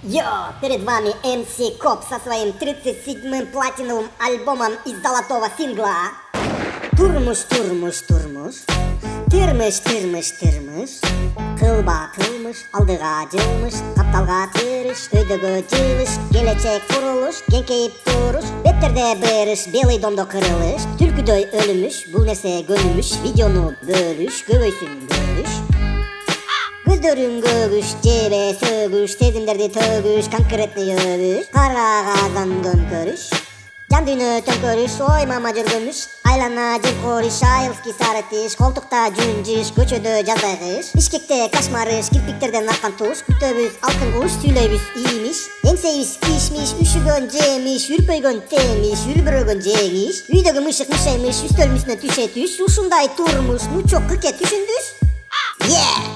Йо, перед вами MC Коп со своим 37-м платиновым альбомом из золотого сингла. Турмуш, турмуш, турмуш, тырмыш, тырмыш, тырмыш, кылба кылмыш, алдыга жылмыш, капталга тырыш, өйдөгө жылыш, келечек курулуш, кеңкейип туруш, беттерде бырыш, белый домдо кырылыш, түлкүдөй өлүмүш, бул нерсе көнүмүш, видеону бөлүш, көбөйсүн бөлүш. Көздөрүң көгүш, жебе сөгүш, сезимдерди төгүш, конкретный övүш, карагаздан көмкөрүш, жан дүйнө төңкөрүш, ой мама жүргөнүш, айлана жыркориш, айылский сары тиш, колтукта жүн жиш, көчөдө жаздай кыш, бишкекте кашмарыш, кирпиктерден аккан туш, күтөбүз алтын куш, сүйлөйбүз иймиш, эңсейибиз кишмиш, үшүгөн жемиш, үрпөйгөн темиш, үрбүрөгөн жеңиш, үйдөгү мышык мышаймыш, үстөлдүн үстүнө түшө түш, ушундай турмуш, нучок кырке түшүндүш? Yeah!